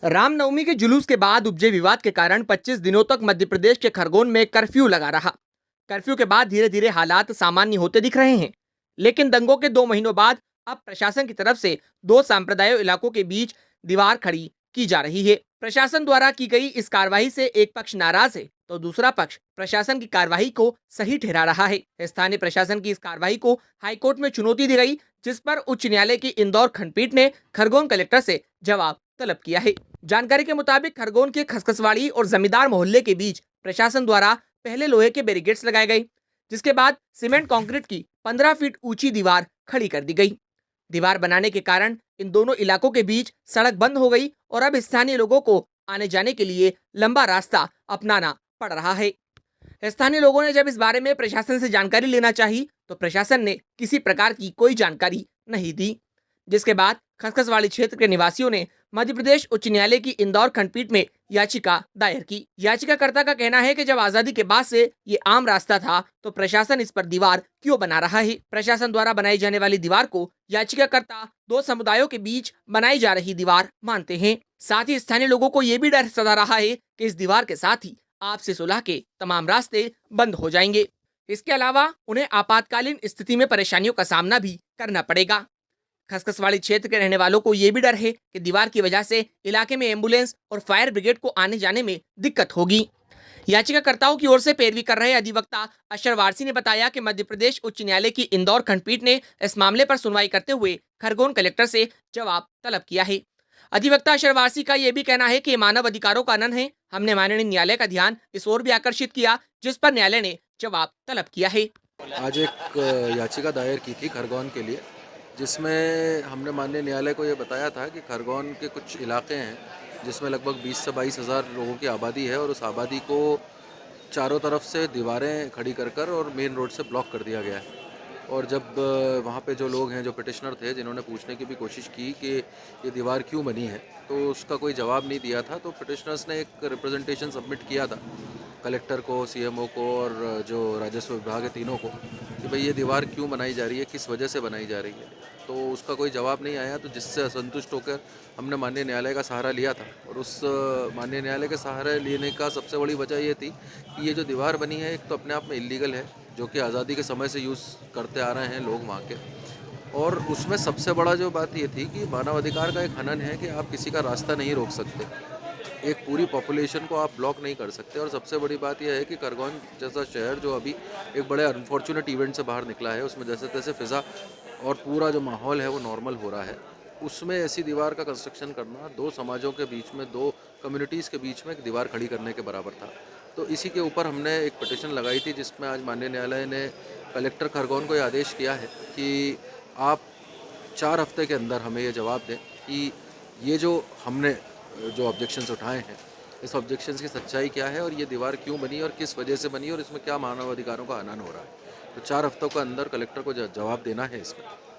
रामनवमी के जुलूस के बाद उपजे विवाद के कारण 25 दिनों तक मध्य प्रदेश के खरगोन में कर्फ्यू लगा रहा। कर्फ्यू के बाद धीरे धीरे हालात सामान्य होते दिख रहे हैं, लेकिन दंगों के 2 महीनों बाद अब प्रशासन की तरफ से दो सांप्रदायिक इलाकों के बीच दीवार खड़ी की जा रही है। प्रशासन द्वारा की गई इस कार्रवाई से एक पक्ष नाराज है तो दूसरा पक्ष प्रशासन की कार्रवाई को सही ठहरा रहा है। स्थानीय प्रशासन की इस कार्रवाई को हाईकोर्ट में चुनौती दी गई, जिस पर उच्च न्यायालय की इंदौर खंडपीठ ने खरगोन कलेक्टर से जवाब तलब किया है। जानकारी के मुताबिक खरगोन के खसखसवाड़ी और जमींदार मोहल्ले के बीच प्रशासन द्वारा पहले लोहे के बैरिकेड्स लगाए गए, जिसके बाद सीमेंट कंक्रीट की 15 फीट ऊंची दीवार खड़ी कर दी गई। दीवार बनाने के कारण इन दोनों इलाकों के बीच सड़क बंद हो गई और अब स्थानीय लोगों को आने जाने के लिए लंबा रास्ता अपनाना पड़ रहा है। स्थानीय लोगों ने जब इस बारे में प्रशासन से जानकारी लेना चाही तो प्रशासन ने किसी प्रकार की कोई जानकारी नहीं दी, जिसके बाद खसखसवाड़ी क्षेत्र के निवासियों ने मध्य प्रदेश उच्च न्यायालय की इंदौर खंडपीठ में याचिका दायर की। याचिकाकर्ता का कहना है कि जब आजादी के बाद से ये आम रास्ता था तो प्रशासन इस पर दीवार क्यों बना रहा है। प्रशासन द्वारा बनाई जाने वाली दीवार को याचिकाकर्ता दो समुदायों के बीच बनाई जा रही दीवार मानते हैं। साथ ही स्थानीय लोगों को ये भी डर सता रहा है कि इस दीवार के साथ ही आपसी सुलह के तमाम रास्ते बंद हो जाएंगे। इसके अलावा उन्हें आपातकालीन स्थिति में परेशानियों का सामना भी करना पड़ेगा। खसखसवाड़ी क्षेत्र के रहने वालों को ये भी डर है कि दीवार की वजह से इलाके में एम्बुलेंस और फायर ब्रिगेड को आने जाने में दिक्कत होगी। याचिकाकर्ताओं की ओर से पैरवी कर रहे अधिवक्ता अशर वारसी ने बताया कि मध्य प्रदेश उच्च न्यायालय की इंदौर खंडपीठ ने इस मामले पर सुनवाई करते हुए खरगोन कलेक्टर से जवाब तलब किया है। अधिवक्ता अशर वारसी का यह भी कहना है कि मानव अधिकारों का हनन है। हमने माननीय न्यायालय का ध्यान इस ओर भी आकर्षित किया, जिस पर न्यायालय ने जवाब तलब किया है। आज एक याचिका दायर की थी खरगोन के लिए, जिसमें हमने माननीय न्यायालय को ये बताया था कि खरगोन के कुछ इलाके हैं जिसमें लगभग 20 से 22 हज़ार लोगों की आबादी है और उस आबादी को चारों तरफ से दीवारें खड़ी कर और मेन रोड से ब्लॉक कर दिया गया है। और जब वहाँ पे जो लोग हैं, जो पिटिशनर थे, जिन्होंने पूछने की भी कोशिश की कि ये दीवार क्यों बनी है, तो उसका कोई जवाब नहीं दिया था। तो पिटिशनर्स ने एक रिप्रेजेंटेशन सबमिट किया था कलेक्टर को, सीएमओ को और जो राजस्व विभाग है, तीनों को, कि भाई ये दीवार क्यों बनाई जा रही है, किस वजह से बनाई जा रही है। तो उसका कोई जवाब नहीं आया, तो जिससे असंतुष्ट होकर हमने माननीय न्यायालय का सहारा लिया था। और उस माननीय न्यायालय के सहारा लेने का सबसे बड़ी वजह ये थी कि ये जो दीवार बनी है, एक तो अपने आप में इलीगल है, जो कि आज़ादी के समय से यूज़ करते आ रहे हैं लोग वहाँ के, और उसमें सबसे बड़ा जो बात ये थी कि मानवाधिकार का एक हनन है कि आप किसी का रास्ता नहीं रोक सकते, एक पूरी पॉपुलेशन को आप ब्लॉक नहीं कर सकते। और सबसे बड़ी बात यह है कि खरगोन जैसा शहर जो अभी एक बड़े अनफॉर्चुनेट इवेंट से बाहर निकला है, उसमें जैसे तैसे फ़िज़ा और पूरा जो माहौल है वो नॉर्मल हो रहा है, उसमें ऐसी दीवार का कंस्ट्रक्शन करना दो समाजों के बीच में, दो कम्युनिटीज़ के बीच में एक दीवार खड़ी करने के बराबर था। तो इसी के ऊपर हमने एक पिटिशन लगाई थी, जिसमें आज माननीय न्यायालय ने कलेक्टर खरगोन को ये आदेश किया है कि आप 4 हफ्ते के अंदर हमें ये जवाब दें कि ये जो हमने जो ऑब्जेक्शंस उठाए हैं, इस ऑब्जेक्शंस की सच्चाई क्या है और ये दीवार क्यों बनी और किस वजह से बनी और इसमें क्या मानव अधिकारों का हनन हो रहा है। तो 4 हफ्तों के अंदर कलेक्टर को जवाब देना है इसमें।